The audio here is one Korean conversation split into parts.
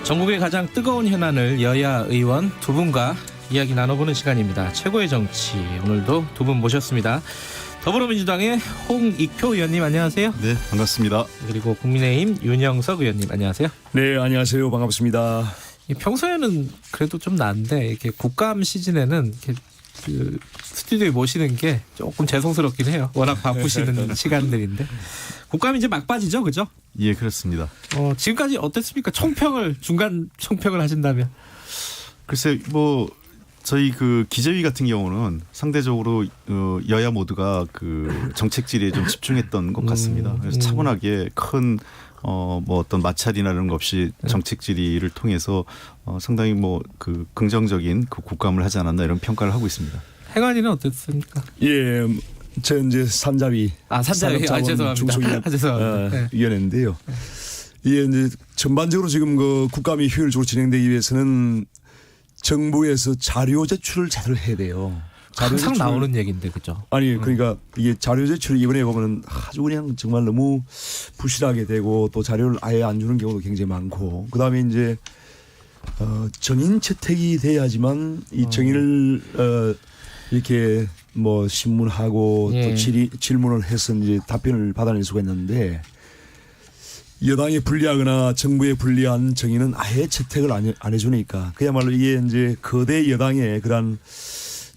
전국의 가장 뜨거운 현안을 여야 의원 두 분과 이야기 나눠보는 시간입니다. 최고의 정치, 오늘도 두 분 모셨습니다. 더불어민주당의 홍익표 의원님 안녕하세요. 네, 반갑습니다. 그리고 국민의힘 윤영석 의원님 안녕하세요. 네, 안녕하세요. 반갑습니다. 평소에는 그래도 좀 나은데 이렇게 국감 시즌에는 이렇게 그 스튜디오에 모시는 게 조금 죄송스럽긴 해요. 워낙 바쁘시는 시간들인데 국감이 이제 막바지죠, 그죠? 예, 그렇습니다. 지금까지 어땠습니까? 중간 총평을 하신다면? 글쎄, 뭐 저희 그 기재위 같은 경우는 상대적으로 여야 모두가 그 정책 질의에 좀 집중했던 것 같습니다. 그래서 차분하게 큰 뭐 어떤 마찰이나 이런 것 없이 정책 질의를 통해서 상당히 뭐 그 긍정적인 그 국감을 하지 않았나 이런 평가를 하고 있습니다. 행안위는 어땠습니까? 예, 저 이제 산자위. 산자위. 죄송합니다. 중소기업 위원회인데요. 예, 이제 전반적으로 지금 그 국감이 효율적으로 진행되기 위해서는 정부에서 자료 제출을 제대로 해야 돼요. 항상 나오는 얘기인데, 그죠? 아니, 그러니까 이게 자료 제출을 이번에 보면은 아주 그냥 정말 너무 부실하게 되고 또 자료를 아예 안 주는 경우도 굉장히 많고, 그 다음에 이제 정인 채택이 돼야지만 이 정인을 이렇게 뭐 신문하고 또 질문을 해서 이제 답변을 받아낼 수가 있는데, 여당에 불리하거나 정부에 불리한 정인은 아예 채택을 안 해주니까 그야말로 이게 이제 거대 여당의 그런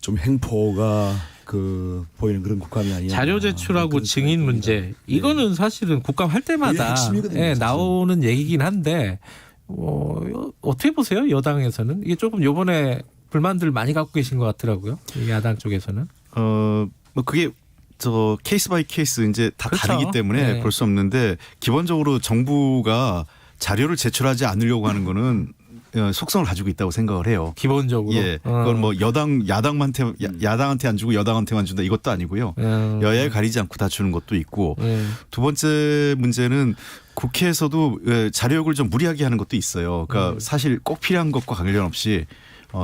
좀 행포가 그 보이는 그런 국감이 아니냐. 자료 제출하고 증인 문제, 이거는 사실은 국감 할 때마다 나오는 얘기긴 한데 어떻게 보세요? 여당에서는 이게 조금 요번에 불만들 많이 갖고 계신 것 같더라고요. 야당 쪽에서는. 뭐 그게 저 케이스 바이 케이스 이제 다 그렇죠. 다르기 때문에 볼 수 없는데, 기본적으로 정부가 자료를 제출하지 않으려고 하는 거는 속성을 가지고 있다고 생각을 해요. 기본적으로. 예, 그건 뭐 야당한테 안 주고 여당한테만 준다 이것도 아니고요. 여야에 가리지 않고 다 주는 것도 있고, 두 번째 문제는 국회에서도 자료 요구를 좀 무리하게 하는 것도 있어요. 그러니까 사실 꼭 필요한 것과 관련 없이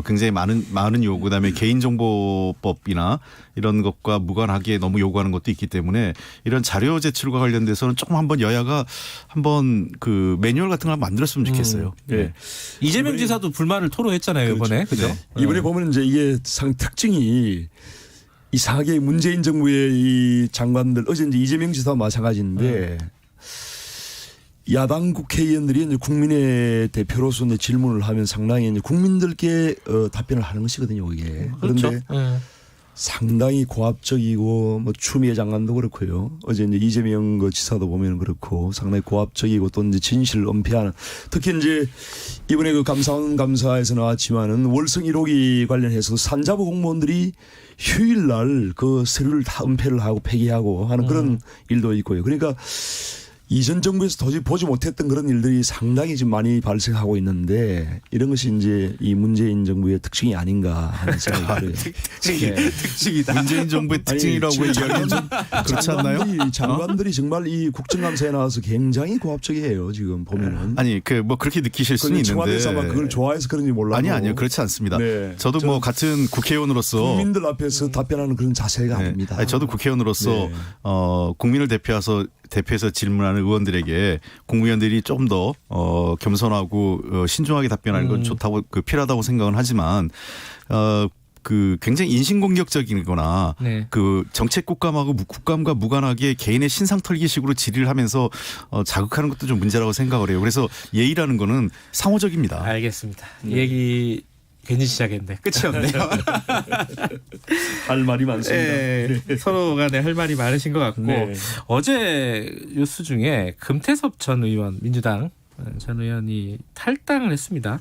굉장히 많은 요구, 그다음에 개인정보법이나 이런 것과 무관하게 너무 요구하는 것도 있기 때문에 이런 자료 제출과 관련돼서는 조금 한번 여야가 한번 그 매뉴얼 같은 걸 만들었으면 좋겠어요. 네. 이재명 지사도 불만을 토로했잖아요, 이번에. 그죠? 네. 이번에 보면 이제 이게 특징이 이상하게 문재인 정부의 이 장관들, 어제 이제 이재명 지사와 마찬가지인데 야당 국회의원들이 이제 국민의 대표로서 이제 질문을 하면 상당히 이제 국민들께 답변을 하는 것이거든요, 이게. 그렇죠. 그런데 상당히 고압적이고 뭐 추미애 장관도 그렇고요. 어제 이제 이재명 그 지사도 보면 그렇고 상당히 고압적이고 또 이제 진실을 은폐하는, 특히 이제 이번에 그 감사에서 나왔지만은 월성 1호기 관련해서 산자부 공무원들이 휴일날 그 서류를 다 은폐를 하고 폐기하고 하는 그런 일도 있고요. 그러니까 이전 정부에서 도저히 보지 못했던 그런 일들이 상당히 지금 많이 발생하고 있는데, 이런 것이 이제 이 문재인 정부의 특징이 아닌가 하는 생각이 들어요. 특징이다. 문재인 정부의 특징이라고 얘기하면 좀 그렇지 않나요? 장관들이 정말 이 국정감사에 나와서 굉장히 고압적이에요, 지금 보면은. 아니, 그 뭐 그렇게 느끼실 수는 있는데. 청와대에서 아마 그걸 좋아해서 그런지 몰라도. 아니요, 그렇지 않습니다. 네. 저도 뭐 같은 국회의원으로서 국민들 앞에서 답변하는 그런 자세가 아닙니다. 아니, 저도 국회의원으로서 국민을 대표해서 질문하는 의원들에게 국무위원들이 좀 더 겸손하고 신중하게 답변하는 건 좋다고, 필요하다고 생각은 하지만 그 굉장히 인신공격적이거나 그 정책 국감과 무관하게 개인의 신상 털기식으로 질의를 하면서 자극하는 것도 좀 문제라고 생각을 해요. 그래서 예의라는 거는 상호적입니다. 알겠습니다. 얘기 괜히 시작했는데 끝이 없네요. 할 말이 많습니다. 서로 간에 할 말이 많으신 것 같고, 어제 뉴스 중에 금태섭 전 의원, 민주당 전 의원이 탈당을 했습니다.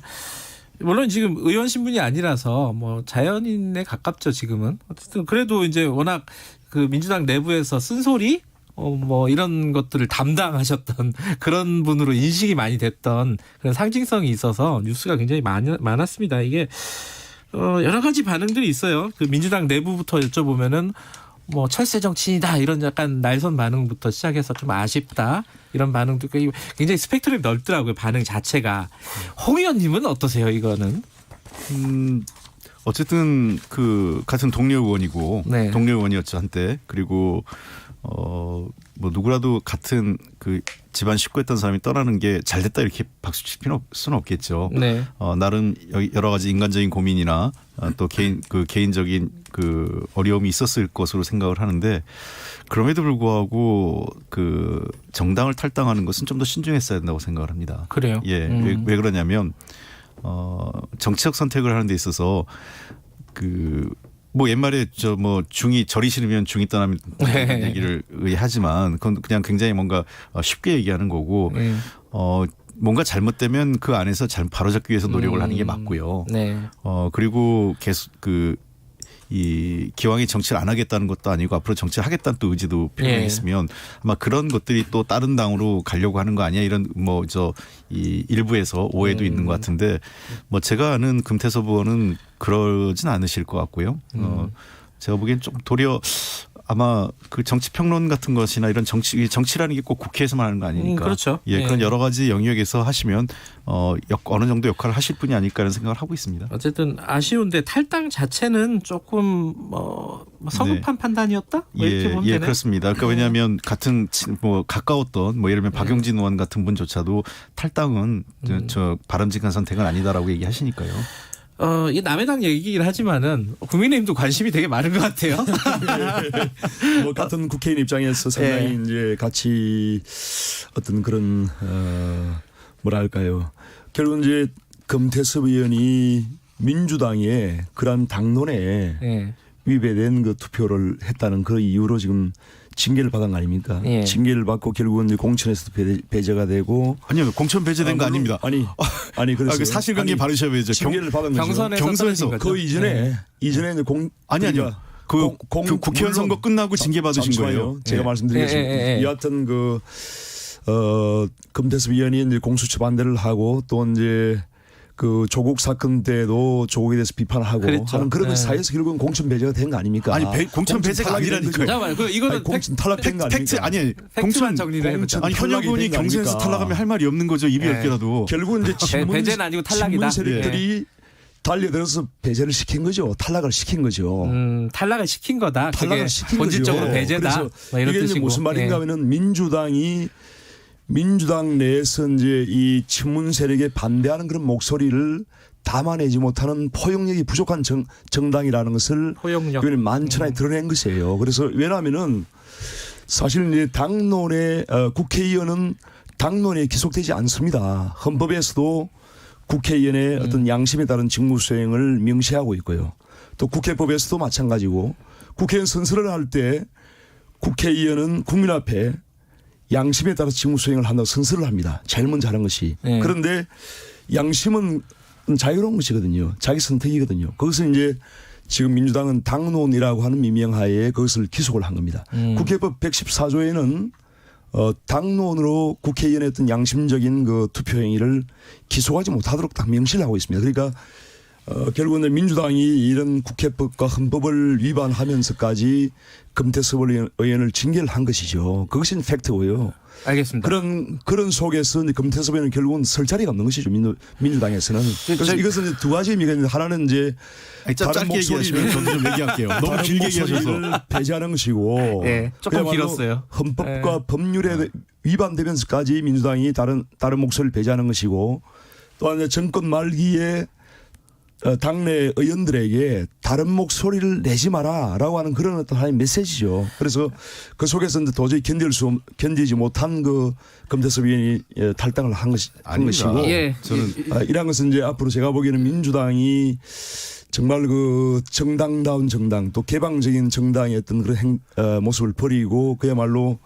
물론 지금 의원 신분이 아니라서 뭐 자연인에 가깝죠, 지금은. 어쨌든 그래도 이제 워낙 그 민주당 내부에서 쓴소리 뭐 이런 것들을 담당하셨던 그런 분으로 인식이 많이 됐던 그런 상징성이 있어서 뉴스가 굉장히 많았습니다. 이게 여러 가지 반응들이 있어요. 그 민주당 내부부터 여쭤보면은 뭐 철새 정치인이다 이런 약간 날선 반응부터 시작해서 좀 아쉽다 이런 반응도 굉장히 스펙트럼이 넓더라고요, 반응 자체가. 홍 의원님은 어떠세요, 이거는? 어쨌든 그 같은 동료 의원이고 동료 의원이었죠 한때. 그리고 뭐 누구라도 같은 그 집안 식구였던 사람이 떠나는 게 잘됐다 이렇게 박수 칠 수는 없겠죠. 네. 나름 여러 가지 인간적인 고민이나 또 개인적인 그 어려움이 있었을 것으로 생각을 하는데 그럼에도 불구하고 그 정당을 탈당하는 것은 좀 더 신중했어야 된다고 생각을 합니다. 그래요? 예. 왜 그러냐면 정치적 선택을 하는 데 있어서 뭐 옛말에 중이 절이 싫으면 중이 떠나면 얘기를 하지만 그건 그냥 굉장히 뭔가 쉽게 얘기하는 거고 뭔가 잘못되면 그 안에서 바로잡기 위해서 노력을 하는 게 맞고요. 네. 그리고 계속 이 기왕에 정치를 안 하겠다는 것도 아니고 앞으로 정치를 하겠다는 또 의지도 표명했으면 아마 그런 것들이 또 다른 당으로 가려고 하는 거 아니야 이런 이 일부에서 오해도 있는 것 같은데 뭐 제가 아는 금태섭 의원은 그러진 않으실 것 같고요. 제가 보기엔 좀 도리어 아마 그 정치 평론 같은 것이나 이런 정치라는 게 꼭 국회에서만 하는 거 아니니까. 그렇죠. 예, 그런 여러 가지 영역에서 하시면 어느 정도 역할을 하실 분이 아닐까라는 생각을 하고 있습니다. 어쨌든 아쉬운데 탈당 자체는 조금 성급한 판단이었다? 이렇게 보면 되네. 그렇습니다. 그러니까 왜냐하면 같은 가까웠던 예를 들면 박용진 의원 같은 분조차도 탈당은 저 바람직한 선택은 아니다라고 얘기하시니까요. 이 남의 당 얘기긴 하지만은 국민의힘도 관심이 되게 많은 것 같아요. 뭐 같은 국회의원 입장에서 상당히 이제 같이 어떤 그런 뭐랄까요. 결국 이제 금태섭 의원이 민주당의 그러한 당론에 위배된 그 투표를 했다는 그 이유로 지금 징계를 받은 거 아닙니까? 징계를 받고 결국은 이제 공천에서도 배제가 되고. 아니요, 공천 배제된 거 아닙니다. 아니 그래서 사실관계 바르셔야죠. 징계를 받은 거죠. 경선에서 그 이전에 이제 아니요. 국회의원 선거 끝나고 징계 받으신 거예요. 제가 말씀드리겠습니다. 여하튼 금태섭 의원이 이제 공수처 반대를 하고 또 이제 그 조국 사건 때도 조국에 대해서 비판하고 하는 그런 사이에서 결국은 공천 배제가 된 거 아닙니까? 아니 공천 배제가 아니라니까요. 잠깐만, 이거는 공천 탈락된 거 아닙니까? 아니 공천 정리를 해보자. 아니 현역의원이 경선에서 탈락하면 할 말이 없는 거죠. 입이 얇게라도. 결국은 이제 배제는 아니고 탈락이다. 친문 세력들이 달려들어서 배제를 시킨 거죠. 탈락을 시킨 거죠. 탈락을 시킨 거다. 탈락을 시킨 본질적으로 거죠. 배제다. 이런 이게 뜻이고. 무슨 말인가 하면은 민주당 내에서 이제 이 친문 세력에 반대하는 그런 목소리를 담아내지 못하는 포용력이 부족한 정당이라는 것을 이번에 만천하에 드러낸 것이에요. 그래서 왜냐하면은 사실 이제 당론에 국회의원은 당론에 기속되지 않습니다. 헌법에서도 국회의원의 어떤 양심에 따른 직무 수행을 명시하고 있고요. 또 국회법에서도 마찬가지고 국회의원 선서를 할 때 국회의원은 국민 앞에 양심에 따라 직무 수행을 한다고 선서를 합니다. 제일 먼저 하는 것이. 그런데 양심은 자유로운 것이거든요. 자기 선택이거든요. 그것은 이제 지금 민주당은 당론이라고 하는 미명하에 그것을 기속을 한 겁니다. 국회법 114조에는 당론으로 국회의원의 어떤 양심적인 그 투표 행위를 기소하지 못하도록 딱 명시를 하고 있습니다. 그러니까 결국은 민주당이 이런 국회법과 헌법을 위반하면서까지 금태섭 의원을 징계를 한 것이죠. 그것이 팩트고요. 알겠습니다. 그런 속에서 금태섭 의원은 결국은 설 자리가 없는 것이죠. 민주당에서는. 그래서 이것은 두 가지 의미가 있는데 하나는 이제 다른 목소리를 저도 좀 얘기할게요. 너무 길게 얘기하셔서 배제하는 것이고 조금 길었어요. 헌법과 법률에 위반되면서까지 민주당이 다른 목소리를 배제하는 것이고 또한 정권 말기에 당내 의원들에게 다른 목소리를 내지 마라라고 하는 그런 어떤 하나의 메시지죠. 그래서 그 속에서 도저히 견디지 못한 그 금태섭 의원이 탈당을 한 것이고 저는 이런 것은 이제 앞으로 제가 보기에는 민주당이 정말 그 정당다운 정당 또 개방적인 정당의 어떤 그런 모습을 버리고 그야말로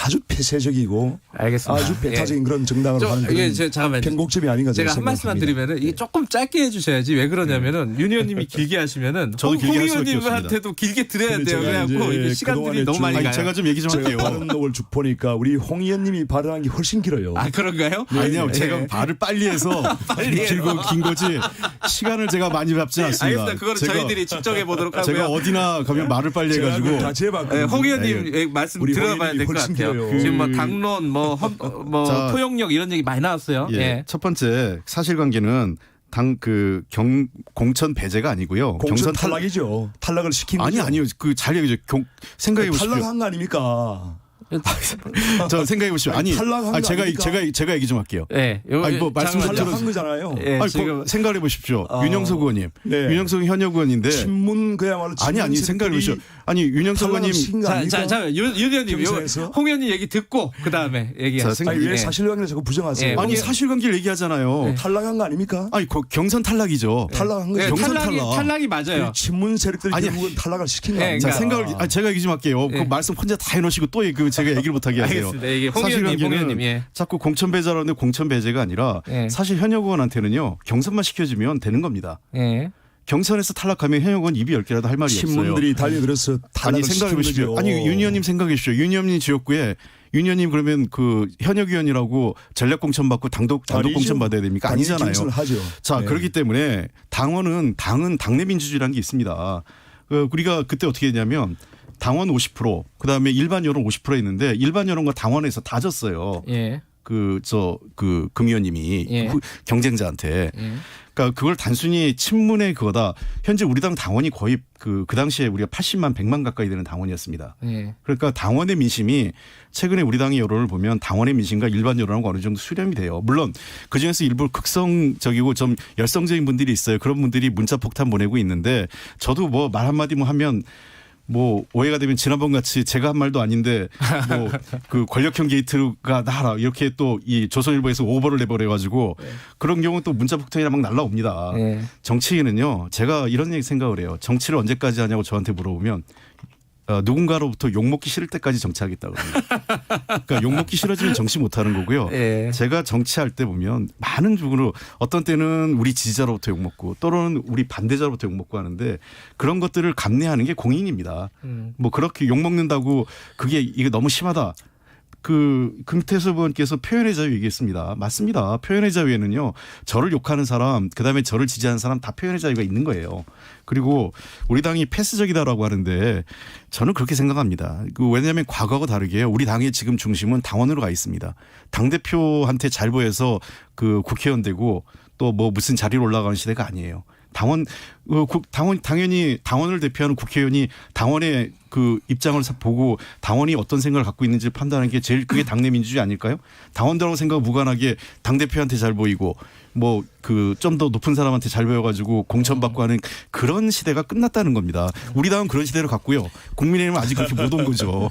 아주 폐쇄적이고 알겠습니다. 아주 배타적인 그런 정당으로 하는 그런 편곡점이 아닌가 제가 한 말씀만 드리면은 이게 조금 짧게 해주셔야지. 왜 그러냐면은 윤 의원님이 길게 하시면은 저도 길게 할 수밖에 의원님한테도 길게 드려야 돼요. 그래갖고 이게 시간들이 너무 많이 가요. 제가 좀 얘기 좀 할게요. 발언 녹을 쭉 보니까 우리 홍 의원님이 발언한 게 훨씬 길어요. 아 그런가요? 아니요, 제가 말을 빨리 해서 길고 긴 거지 시간을 제가 많이 잡지 않습니다. 알겠습니다. 그거는 저희들이 측정해 보도록 하고요. 제가 어디나 가면 말을 빨리 해가지고 다 재봤거든요. 홍 의원님 말씀 들어봐야 될 것 같아요. 지금 뭐 당론, 포용력 이런 얘기 많이 나왔어요. 첫 번째 사실관계는 공천 배제가 아니고요. 공천 탈락이죠. 탈락을 시킨 거죠. 아니요. 잘 얘기죠. 생각해 보십시오. 탈락한 거 아닙니까? 저 생각해 보시죠. 아니, 탈락한 거 제가 아닙니까? 제가 얘기 좀 할게요. 네. 아니 뭐 말씀 탈락한 거잖아요. 예, 아니, 지금 생각해 보십시오. 윤영석 의원님, 네. 윤영석 현역 의원인데 친문 그야말로 아니 생각해 보십시오. 아니 윤영석 의원님 윤 의원님, 경선에서? 홍 의원님 얘기 듣고 그 다음에 얘기하세요. 아니 왜 사실관계를 자꾸 부정하세요? 예, 아니 사실관계를 얘기하잖아요. 탈락한 거 아닙니까? 아니 경선 탈락이죠. 탈락한 거죠. 경선 탈락이 맞아요. 친문 세력들이 아니, 결국은 탈락을 시킨 거 예, 아닙니까? 자 생각을 제가 얘기 좀 할게요. 그 말씀 혼자 다 해놓으시고 또 그 제가 얘기를 못하게 하세요. 알겠습니다. 이게 홍 의원님, 예. 자꾸 공천 배제라는데 공천 배제가 아니라 예. 사실 현역 의원한테는요 경선만 시켜주면 되는 겁니다. 예. 경선에서 탈락하면 현역 의원 입이 10개라도 할 말이 없어요. 친문들이 달려들어서 아니 탈락을 생각해 시킨 보십시오. 거죠. 아니 윤 의원님 생각해 보십시오. 윤 의원님 지역구에 윤 의원님 그러면 그 현역 의원이라고 전략 공천 받고 단독 공천 받아야 됩니까? 아니잖아요. 하죠. 자 네. 그렇기 때문에 당은 당내 민주주의라는 게 있습니다. 우리가 그때 어떻게 했냐면 당원 50% 그다음에 일반 여론 50% 했는데 일반 여론과 당원에서 다 졌어요. 예. 그 금의원님이 예. 경쟁자한테. 예. 그러니까 그걸 단순히 친문의 그거다. 현재 우리 당 당원이 거의 그 당시에 우리가 80만 100만 가까이 되는 당원이었습니다. 예. 그러니까 당원의 민심이 최근에 우리 당의 여론을 보면 당원의 민심과 일반 여론하고 어느 정도 수렴이 돼요. 물론 그중에서 일부 극성적이고 좀 열성적인 분들이 있어요. 그런 분들이 문자 폭탄 보내고 있는데 저도 뭐 말 한마디 뭐 하면 뭐 오해가 되면 지난번 같이 제가 한 말도 아닌데 뭐 그 권력형 게이트가 나라 이렇게 또 이 조선일보에서 오버를 내버려 가지고 그런 경우는 또 문자 폭탄이나 막 날라옵니다. 예. 정치인은요 제가 이런 얘기 생각을 해요. 정치를 언제까지 하냐고 저한테 물어보면 누군가로부터 욕먹기 싫을 때까지 정치하겠다고 합니다. 그러니까 욕먹기 싫어지면 정치 못하는 거고요. 예. 제가 정치할 때 보면 많은 부분으로 어떤 때는 우리 지지자로부터 욕먹고 또는 우리 반대자로부터 욕먹고 하는데 그런 것들을 감내하는 게 공인입니다. 뭐 그렇게 욕먹는다고 그게 이게 너무 심하다. 그 금태섭 의원께서 표현의 자유 얘기했습니다. 맞습니다. 표현의 자유에는요. 저를 욕하는 사람 그다음에 저를 지지하는 사람 다 표현의 자유가 있는 거예요. 그리고 우리 당이 패스적이다라고 하는데 저는 그렇게 생각합니다. 왜냐하면 과거와 다르게 우리 당의 지금 중심은 당원으로 가 있습니다. 당대표한테 잘 보여서 그 국회의원 되고 또 뭐 무슨 자리로 올라가는 시대가 아니에요. 당연히 당원을 대표하는 국회의원이 당원의 그 입장을 보고 당원이 어떤 생각을 갖고 있는지를 판단하는 게 제일 그게 당내 민주주의 아닐까요? 당원들하고 생각 무관하게 당대표한테 잘 보이고 뭐 그 좀 더 높은 사람한테 잘 보여가지고 공천받고 하는 그런 시대가 끝났다는 겁니다. 우리 당은 그런 시대를 갖고요. 국민의힘은 아직 그렇게 못 온 거죠.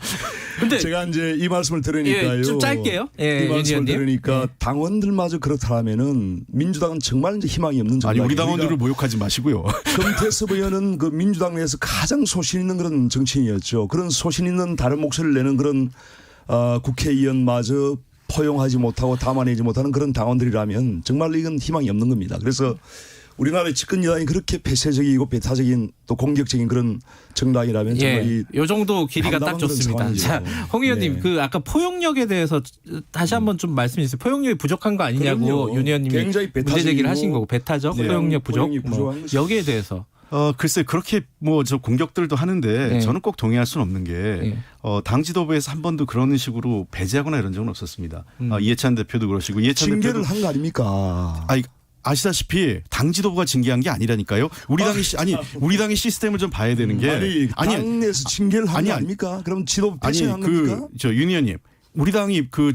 근데 제가 이제 이 말씀을 들으니까요. 예, 좀 짧게요. 예, 이 말씀을 들으니까 예. 당원들마저 그렇다면은 민주당은 정말 이제 희망이 없는 정당이에요. 아니 우리 당원들을 모욕하지 마시고요. 금태섭 의원은 그 민주당 내에서 가장 소신 있는 그런 정치인이었죠. 그런 소신 있는 다른 목소리를 내는 그런 국회의원마저 포용하지 못하고 담아내지 못하는 그런 당원들이라면 정말 이건 희망이 없는 겁니다. 그래서 우리나라의 집권 여당이 그렇게 폐쇄적이고 배타적인 또 공격적인 그런 정당이라면 정말 요 정도 길이가 딱 담담한 그런 좋습니다. 자, 상황이죠. 홍 의원님 네. 그 아까 포용력에 대해서 다시 한번 좀 말씀해 주세요. 포용력이 부족한 거 아니냐고 그럼요. 윤 의원님이 굉장히 배타적이고 문제 제기를 하신 거고 배타적 네. 포용력 부족 포용이 부족한 것이죠. 여기에 대해서 글쎄 그렇게 뭐 저 공격들도 하는데 네. 저는 꼭 동의할 수는 없는 게 네. 당 지도부에서 한 번도 그런 식으로 배제하거나 이런 적은 없었습니다. 이해찬 대표도 그러시고 이해찬 징계를 대표도 한 거 아닙니까? 아시다시피 당 지도부가 징계한 게 아니라니까요. 우리 당의 시스템을 좀 봐야 되는 게 당에서 징계를 한 거 아닙니까? 그럼 지도부 배제한 겁니까? 윤 의원님. 우리 당이 그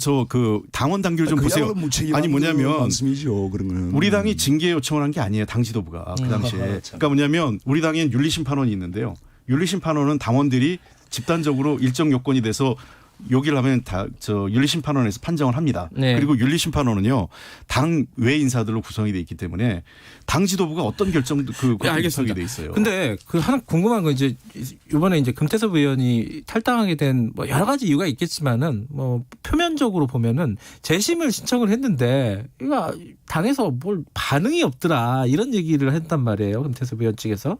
당원 단계를 좀 보세요. 아니 뭐냐면 말씀이죠. 그런 거는. 우리 당이 징계 요청을 한 게 아니에요. 당 지도부가 그 당시에. 그러니까 뭐냐면 우리 당엔 윤리심판원이 있는데요. 윤리심판원은 당원들이 집단적으로 일정 요건이 돼서 요기를 하면 윤리심판원에서 판정을 합니다. 네. 그리고 윤리심판원은요 당 외 인사들로 구성이 돼 있기 때문에 당 지도부가 어떤 결정도 알겠습니다. 돼 있어요. 근데 그 하나 궁금한 건 이제 이번에 이제 금태섭 의원이 탈당하게 된 뭐 여러 가지 이유가 있겠지만은 뭐 표면적으로 보면은 재심을 신청을 했는데 이거 당에서 뭘 반응이 없더라 이런 얘기를 했단 말이에요. 금태섭 의원 측에서.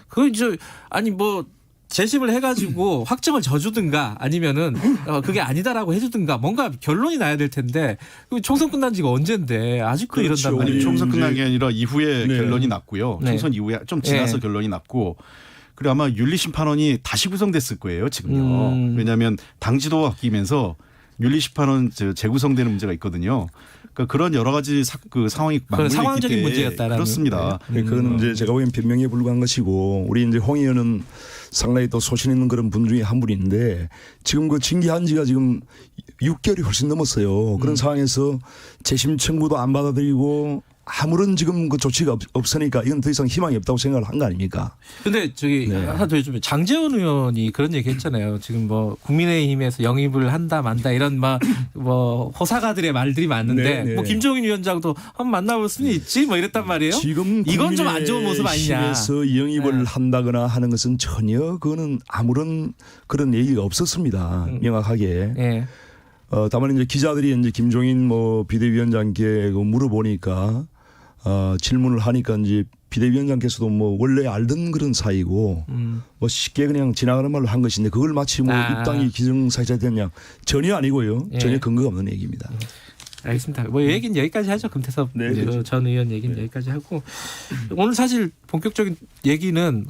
그거 이제 아니 뭐 재심을 해가지고 확정을 져주든가 아니면은 그게 아니다라고 해주든가 뭔가 결론이 나야 될 텐데 총선 끝난 지가 언젠데 아직도 그렇죠. 이런단 말이에요. 총선 끝난 게 아니라 이후에 네. 결론이 났고요. 네. 총선 이후에 좀 지나서 네. 결론이 났고 그리고 아마 윤리심판원이 다시 구성됐을 거예요. 지금요. 왜냐하면 당 지도가 바뀌면서 윤리심판원 재구성되는 문제가 있거든요. 그러니까 그런 여러 가지 상황이 그런 맞물려 상황적인 있기 때문에 문제였다라는 그렇습니다. 그건 이제 제가 보기엔 변명에 불과한 것이고 우리 이제 홍 의원은 상당히 또 소신 있는 그런 분 중에 한 분인데 지금 그 징계한 지가 지금 6개월이 훨씬 넘었어요. 그런 상황에서 재심 청구도 안 받아들이고 아무런 지금 그 조치가 없으니까 이건 더 이상 희망이 없다고 생각을 한 거 아닙니까? 근데 저기 네. 하나 더 해주면 장제원 의원이 그런 얘기 했잖아요. 지금 뭐 국민의힘에서 영입을 한다 만다 이런 뭐 호사가들의 말들이 많은데 네, 네. 뭐 김종인 위원장도 한번 만나볼 수는 있지 뭐 이랬단 말이에요. 지금 이건 좀 안 좋은 모습 아니냐. 에서 영입을 네. 한다거나 하는 것은 전혀 그거는 아무런 그런 얘기가 없었습니다. 명확하게. 예. 다만 이제 기자들이 이제 김종인 뭐 비대위원장께 물어보니까 질문을 하니까 이제 비대위원장께서도 뭐 원래 알던 그런 사이고 뭐 쉽게 그냥 지나가는 말로 한 것인데 그걸 마치 뭐 입당이 기정사실화 됐냐 전혀 아니고요. 예. 전혀 근거가 없는 얘기입니다. 알겠습니다. 뭐 얘기는 여기까지 하죠. 금태섭 네, 그렇죠. 전 의원 얘기는 여기까지 하고 오늘 사실 본격적인 얘기는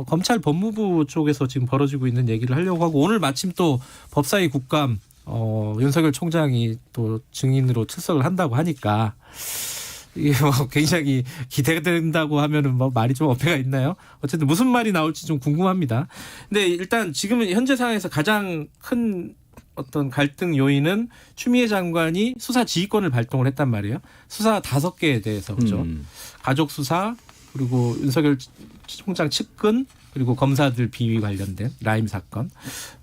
검찰 법무부 쪽에서 지금 벌어지고 있는 얘기를 하려고 하고 오늘 마침 또 법사위 국감 윤석열 총장이 또 증인으로 출석을 한다고 하니까 이게 뭐 굉장히 기대된다고 하면은 뭐 말이 좀 어폐가 있나요? 어쨌든 무슨 말이 나올지 좀 궁금합니다. 근데 일단 지금은 현재 상황에서 가장 큰 어떤 갈등 요인은 추미애 장관이 수사 지휘권을 발동을 했단 말이에요. 수사 5개에 대해서 그렇죠. 가족 수사 그리고 윤석열 총장 측근 그리고 검사들 비위 관련된 라임 사건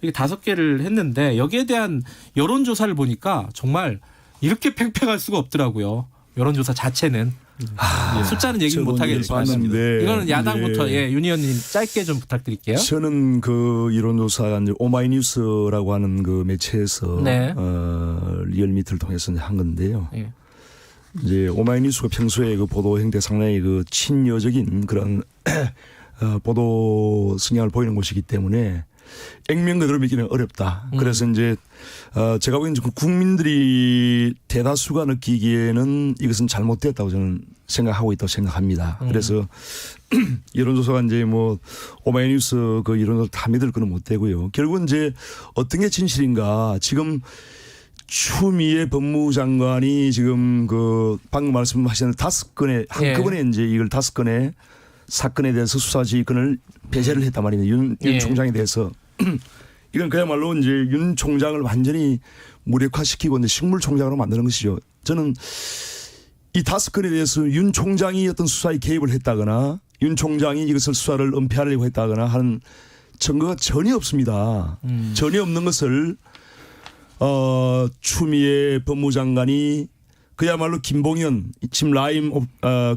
이게 5개를 했는데 여기에 대한 여론조사를 보니까 정말 이렇게 팽팽할 수가 없더라고요. 여론조사 자체는 숫자는 얘기는 못하겠지만 이거는 야당부터 윤 의원님 짧게 좀 부탁드릴게요. 저는 그 여론조사가 이제 오마이뉴스라고 하는 그 매체에서 네. 리얼미터를 통해서 한 건데요. 예. 이제 오마이뉴스가 평소에 그 보도 행태 상당히 그 친여적인 그런 보도 성향을 보이는 곳이기 때문에 액면 그대로 믿기는 어렵다. 그래서 이제 제가 보기에는 국민들이 대다수가 느끼기에는 이것은 잘못됐다고 저는 생각하고 있다고 생각합니다. 그래서 여론조사가 이제 뭐 오마이뉴스 그 여론조사 다 믿을 거는 못 되고요. 결국은 이제 어떤 게 진실인가 지금 추미애 법무장관이 지금 그 방금 말씀하신 5건의 한꺼번에 이제 이걸 5건의 사건에 대해서 수사지휘권을 배제를 했단 말입니다. 윤 총장에 대해서. 이건 그야말로 이제 윤 총장을 완전히 무력화시키고 이제 식물총장으로 만드는 것이죠. 저는 이 5건에 대해서 윤 총장이 어떤 수사에 개입을 했다거나 윤 총장이 이것을 수사를 은폐하려고 했다거나 하는 증거가 전혀 없습니다. 전혀 없는 것을 추미애 법무장관이 그야말로 김봉현 지금 라임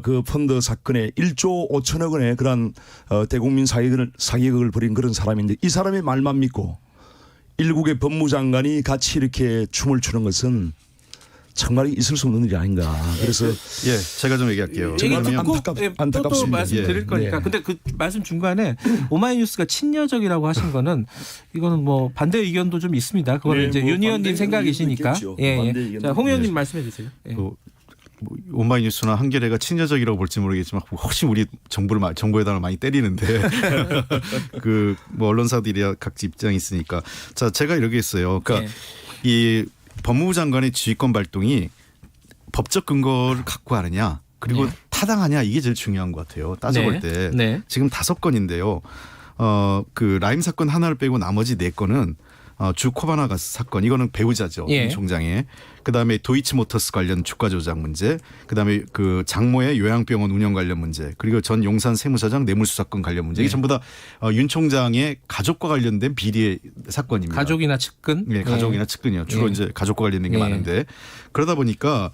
그 펀드 사건에 1조 5천억 원의 그런 대국민 사기극을 벌인 그런 사람인데 이 사람의 말만 믿고 일국의 법무장관이 같이 이렇게 춤을 추는 것은 정말 있을 수 없는 일이 아닌가. 그래서 예, 제가 좀 얘기할게요. 얘기 듣고 안타깝습니다. 또 말씀드릴 거니까. 네. 근데 그 말씀 중간에 오마이뉴스가 친여적이라고 하신 거는 이거는 뭐 반대 의견도 좀 있습니다. 그거는 네, 이제 뭐 윤 의원님 생각이시니까. 있겠죠. 예, 반대 예. 의견도. 자, 홍 의원님 말씀해 주세요. 예. 뭐 오마이뉴스나 한겨레가 친여적이라고 볼지 모르겠지만 혹시 우리 정부 여당을 많이 때리는데 그 뭐 언론사들이야 각지 입장이 있으니까 자 제가 이렇게 했어요. 그러니까 이 법무부 장관의 지휘권 발동이 법적 근거를 갖고 하느냐 그리고 타당하냐 이게 제일 중요한 것 같아요. 따져볼 때 지금 5건인데요. 그 라임 사건 하나를 빼고 나머지 4건은 주 코바나 가스 사건 이거는 배우자죠. 윤 총장의. 그다음에 도이치모터스 관련 주가 조작 문제. 그다음에 그 장모의 요양병원 운영 관련 문제. 그리고 전 용산 세무서장 뇌물수사건 관련 문제. 이게 전부 다 윤 총장의 가족과 관련된 비리 사건입니다. 가족이나 측근? 네, 가족이나 측근이요. 주로 이제 가족과 관련된 게 많은데 그러다 보니까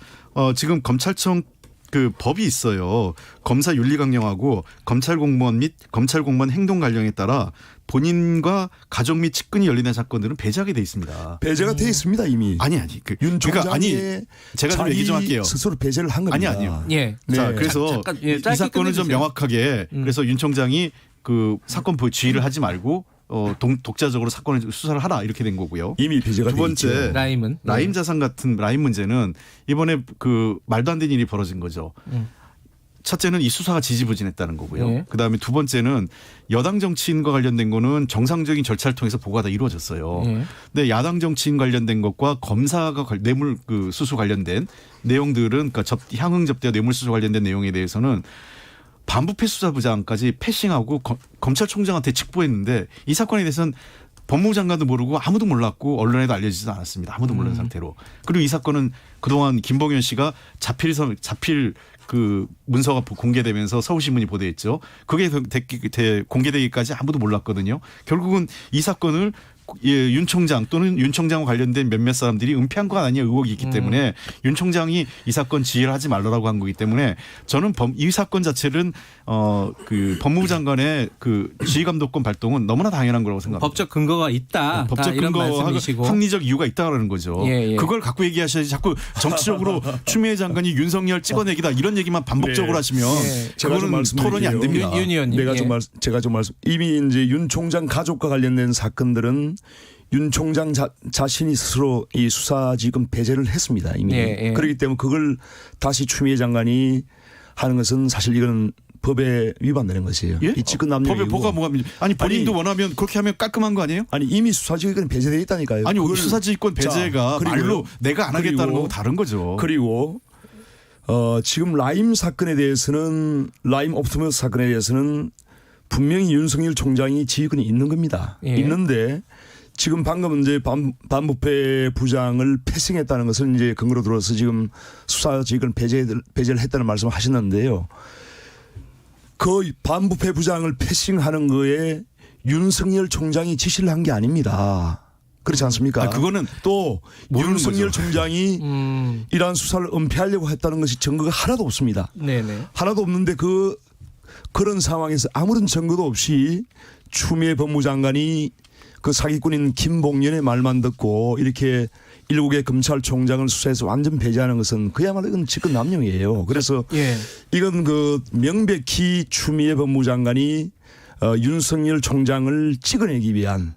지금 검찰청 그 법이 있어요. 검사 윤리 강령하고 검찰 공무원 및 검찰 공무원 행동 관령에 따라 본인과 가족 및 측근이 열리는 사건들은 배제하게 돼 있습니다. 배제가 돼 있습니다 이미. 아니 윤 총장이 제가 좀 얘기 좀 할게요. 스스로 배제를 한 겁니다. 아니요. 예. 자, 그래서 이 사건은 좀 명확하게 그래서 윤 총장이 그 사건 지휘를 하지 말고 독자적으로 사건을 수사를 하라 이렇게 된 거고요. 이미 배제가 두 번째 라임 자산 같은 라임 문제는 이번에 그 말도 안 되는 일이 벌어진 거죠. 첫째는 이 수사가 지지부진했다는 거고요. 그다음에 두 번째는 여당 정치인과 관련된 거는 정상적인 절차를 통해서 보고가 다 이루어졌어요. 근데 야당 정치인 관련된 것과 검사가 뇌물 그 수수 관련된 내용들은 그러니까 향응 접대와 뇌물 수수 관련된 내용에 대해서는 반부패 수사부장까지 패싱하고 검찰총장한테 직보했는데 이 사건에 대해서는 법무부 장관도 모르고 아무도 몰랐고 언론에도 알려지지도 않았습니다. 아무도 모르는 상태로. 그리고 이 사건은 그동안 김봉현 씨가 자필 그 문서가 공개되면서 서울신문이 보도했죠. 그게 공개되기까지 아무도 몰랐거든요. 결국은 이 사건을 윤 총장 또는 윤 총장과 관련된 몇몇 사람들이 은폐한 것 아니냐 의혹이 있기 때문에 윤 총장이 이 사건 지휘를 하지 말라고 한 거기 때문에 저는 이 사건 자체는 그 법무부 장관의 그 지휘감독권 발동은 너무나 당연한 거라고 생각합니다. 법적 근거가 있다. 법적 근거와 합리적 이유가 있다라는 거죠. 예. 그걸 갖고 얘기하셔야지 자꾸 정치적으로 추미애 장관이 윤석열 찍어내기다 이런 얘기만 반복적으로 하시면 그거는 토론이 안 됩니다. 윤 의원님. 제가 좀 말씀. 이미 이제 윤 총장 가족과 관련된 사건들은 윤 총장 자신이 스스로 이 수사지금 배제를 했습니다. 이미. 그렇기 때문에 그걸 다시 추미애 장관이 하는 것은 사실 이건 법에 위반되는 것이에요. 예? 이 직권 남용 법에 뭐가 아니 본인도 원하면 그렇게 하면 깔끔한 거 아니에요? 아니 이미 수사지휘권 배제되어 있다니까요. 아니 수사지휘권 배제가 말로 내가 안 하겠다는 거고 다른 거죠. 그리고 지금 라임 사건에 대해서는 라임 옵티머스 사건에 대해서는 분명히 윤석열 총장이 지휘권이 있는 겁니다. 있는데 지금 방금 이제 반부패 부장을 패싱했다는 것을 이제 근거로 들어서 지금 수사지휘권 배제를 했다는 말씀을 하셨는데요. 그 반부패 부장을 패싱하는 거에 윤석열 총장이 지시를 한 게 아닙니다. 그렇지 않습니까? 그거는 또 윤석열 거죠. 총장이 이러한 수사를 은폐하려고 했다는 것이 증거가 하나도 없습니다. 네네. 하나도 없는데 그런 상황에서 아무런 증거도 없이 추미애 법무장관이 그 사기꾼인 김봉연의 말만 듣고 이렇게 일국의 검찰총장을 수사해서 완전 배제하는 것은 그야말로 이건 직권 남용이에요. 그래서 이건 그 명백히 추미애 법무장관이 윤석열 총장을 찍어내기 위한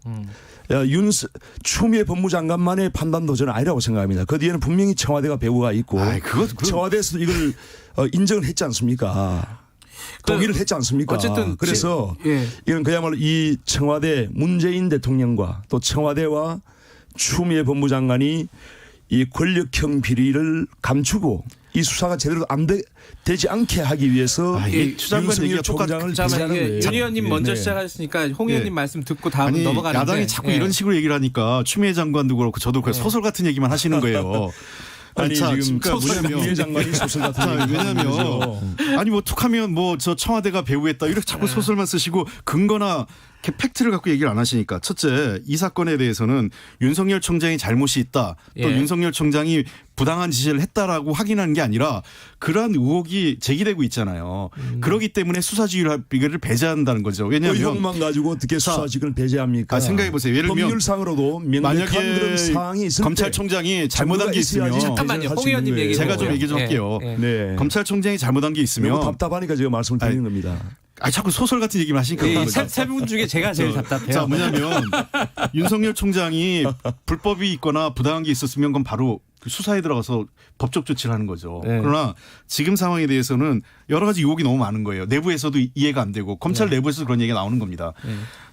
추미애 법무장관만의 판단도 저는 아니라고 생각합니다. 그 뒤에는 분명히 청와대가 배후가 있고 청와대에서도 이걸 인정을 했지 않습니까? 동의를 했지 않습니까? 어쨌든 그래서 이건 그야말로 이 청와대 문재인 대통령과 또 청와대와 추미애 법무장관이 이 권력형 비리를 감추고 이 수사가 제대로 되지 않게 하기 위해서 윤석열 총장을 배제하는 거예요. 윤 의원님 먼저 시작하셨으니까 홍 의원님 말씀 듣고 다음 넘어가는데 야당이 자꾸 이런 식으로 얘기를 하니까 추미애 장관도 그렇고 저도 그냥 소설 같은 얘기만 하시는 거예요. 아니 지금 추미애 장관이 소설 같은 왜냐하면 아니 뭐 툭하면 뭐 저 청와대가 배후했다 이렇게 자꾸 소설만 쓰시고 근거나 팩트를 갖고 얘기를 안 하시니까 첫째 이 사건에 대해서는 윤석열 총장이 잘못이 있다 또 윤석열 총장이 부당한 지시를 했다라고 확인하는 게 아니라 그러한 의혹이 제기되고 있잖아요. 그렇기 때문에 수사지휘를 배제한다는 거죠. 왜냐하면 의혹만 가지고 어떻게 수사지휘를 배제합니까? 생각해 보세요. 예를 들면 법률상으로도 명백한 그런 사항이 있을 검찰총장이 잘못한 게 있으면 잠깐만요. 홍 의원님 얘기 제가 좀 얘기 좀 할게요. 검찰총장이 잘못한 게 있으면 답답하니까 제가 말씀을 드리는 겁니다. 자꾸 소설 같은 얘기만 하시니까 세 분 중에 제가 제일 답답해요. 자, 뭐냐면 윤석열 총장이 불법이 있거나 부당한 게 있었으면 그건 바로 수사에 들어가서 법적 조치를 하는 거죠. 그러나 지금 상황에 대해서는 여러 가지 의혹이 너무 많은 거예요. 내부에서도 이해가 안 되고 검찰 내부에서도 그런 얘기가 나오는 겁니다.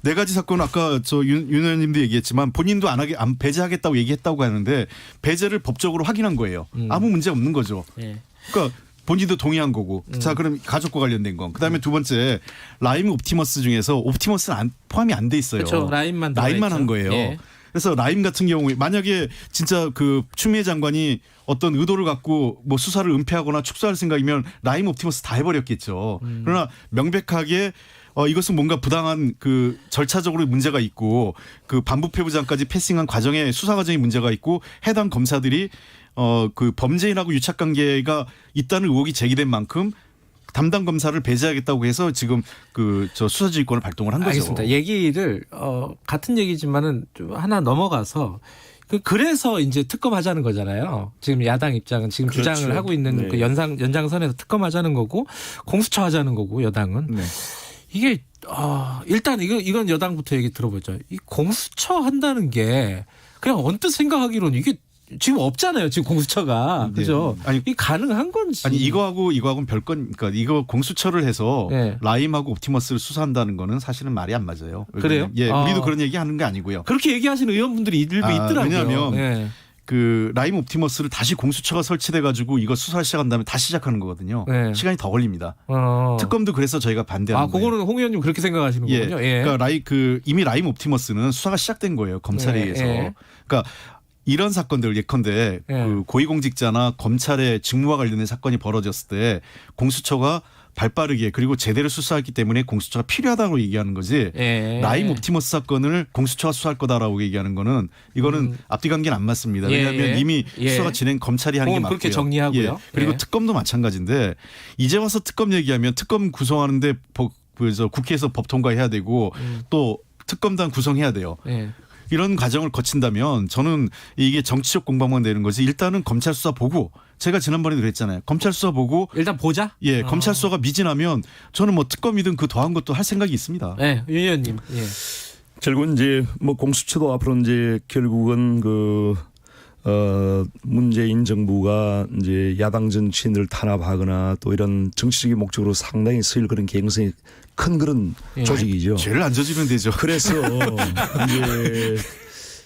네 가지 사건 아까 윤 의원님도 얘기했지만 본인도 안 배제하겠다고 얘기했다고 하는데 배제를 법적으로 확인한 거예요. 아무 문제 없는 거죠. 그러니까 본인도 동의한 거고. 자, 그럼 가족과 관련된 건. 그다음에 두 번째 라임 옵티머스 중에서 옵티머스는 포함이 안 돼 있어요. 그렇죠. 라임만 한 거예요. 그래서 라임 같은 경우에 만약에 진짜 그 추미애 장관이 어떤 의도를 갖고 뭐 수사를 은폐하거나 축소할 생각이면 라임 옵티머스 다 해버렸겠죠. 그러나 명백하게 이것은 뭔가 부당한 그 절차적으로 문제가 있고 그 반부패 부장까지 패싱한 과정에 수사 과정에 문제가 있고 해당 검사들이 그 범죄인하고 유착 관계가 있다는 의혹이 제기된 만큼 담당 검사를 배제하겠다고 해서 지금 저 수사지휘권을 발동을 한 거죠. 알겠습니다. 얘기를 같은 얘기지만은 좀 하나 넘어가서 그래서 이제 특검하자는 거잖아요. 지금 야당 입장은 지금 그렇죠. 주장을 하고 있는 그 연장선에서 특검하자는 거고 공수처 하자는 거고 여당은 이게 일단 이건 여당부터 얘기 들어보죠. 이 공수처 한다는 게 그냥 언뜻 생각하기로는 이게 지금 없잖아요. 지금 공수처가. 그죠? 아니, 이 가능한 건지. 아니 이거하고는 별건 그러니까 이거 공수처를 해서 라임하고 옵티머스를 수사한다는 거는 사실은 말이 안 맞아요. 그래요? 우리도 그런 얘기 하는 게 아니고요. 그렇게 얘기하시는 의원분들이 일부 있더라고요. 왜냐하면 그 라임 옵티머스를 다시 공수처가 설치돼 가지고 이거 수사 시작한 다음에 다시 시작하는 거거든요. 네. 시간이 더 걸립니다. 특검도 그래서 저희가 반대하는 거예요. 그거는 홍 의원님 그렇게 생각하시는 거군요. 그러니까 이미 라임 옵티머스는 수사가 시작된 거예요. 검찰에 의해서. 그러니까 이런 사건들 예컨대 그 고위공직자나 검찰의 직무와 관련된 사건이 벌어졌을 때 공수처가 발빠르게 그리고 제대로 수사했기 때문에 공수처가 필요하다고 얘기하는 거지. 라임 옵티머스 사건을 공수처가 수사할 거다라고 얘기하는 거는 이거는 앞뒤 관계는 안 맞습니다. 왜냐하면 이미 수사가 검찰이 하는 게 맞고요. 그렇게 정리하고요. 그리고 특검도 마찬가지인데 이제 와서 특검 얘기하면 특검 구성하는데 국회에서 법 통과해야 되고 또 특검단 구성해야 돼요. 이런 과정을 거친다면 저는 이게 정치적 공방만 되는 거지. 일단은 검찰 수사 보고 제가 지난번에도 그랬잖아요. 검찰 수사 보고 일단 보자. 검찰 수사가 미진하면 저는 뭐 특검이든 그 더한 것도 할 생각이 있습니다. 네, 윤 의원님. 결국은 이제 뭐 공수처도 앞으로 이제 결국은 문재인 정부가 이제 야당 정치인을 탄압하거나 또 이런 정치적인 목적으로 상당히 쓰일 그런 개연성이 큰 그런 조직이죠. 죄를 안 저지르면 되죠. 그래서 이제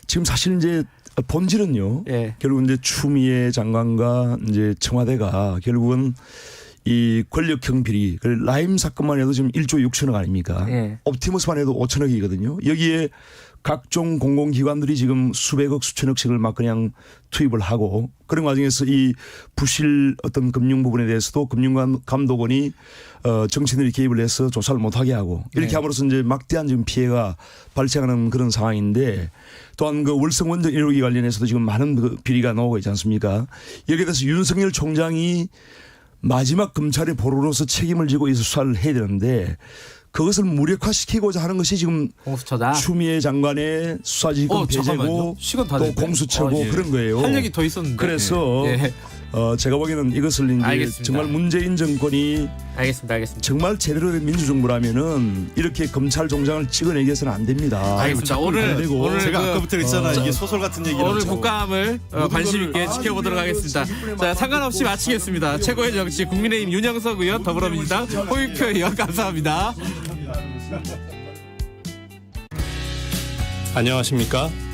지금 사실 이제 본질은요. 결국은 이제 추미애 장관과 이제 청와대가 결국은 이 권력형 비리, 라임 사건만 해도 지금 1조 6천억 아닙니까? 옵티머스만 해도 5천억이거든요. 여기에 각종 공공기관들이 지금 수백억 수천억씩을 막 그냥 투입을 하고 그런 과정에서 이 부실 어떤 금융 부분에 대해서도 금융감독원이 정치인들이 개입을 해서 조사를 못하게 하고 이렇게 함으로써 이제 막대한 지금 피해가 발생하는 그런 상황인데 또한 그 월성원전 1호기 관련해서도 지금 많은 그 비리가 나오고 있지 않습니까? 여기에 대해서 윤석열 총장이 마지막 검찰의 보루로서 책임을 지고 이 수사를 해야 되는데 그것을 무력화시키고자 하는 것이 지금 공수처다. 추미애 장관의 수사지휘권 배제고 또 공수처고 그런 거예요. 할 얘기 더 있었는데. 그래서 제가 보기에는 이것을 이제 알겠습니다. 정말 문재인 정권이 알겠습니다. 정말 제대로 된 민주정부라면은 이렇게 검찰 종장을 찍어내기 해서는 안 됩니다. 알겠습니다. 오늘 제가 아까부터 그랬잖아요. 이게 소설 같은 얘기를. 오늘 국감을 관심 있게 지켜보도록 하겠습니다. 자, 상관없이 마치겠습니다. 최고의 정치 국민의힘 윤영석 의원, 더불어민주당 홍익표 의원 감사합니다. 안녕하십니까?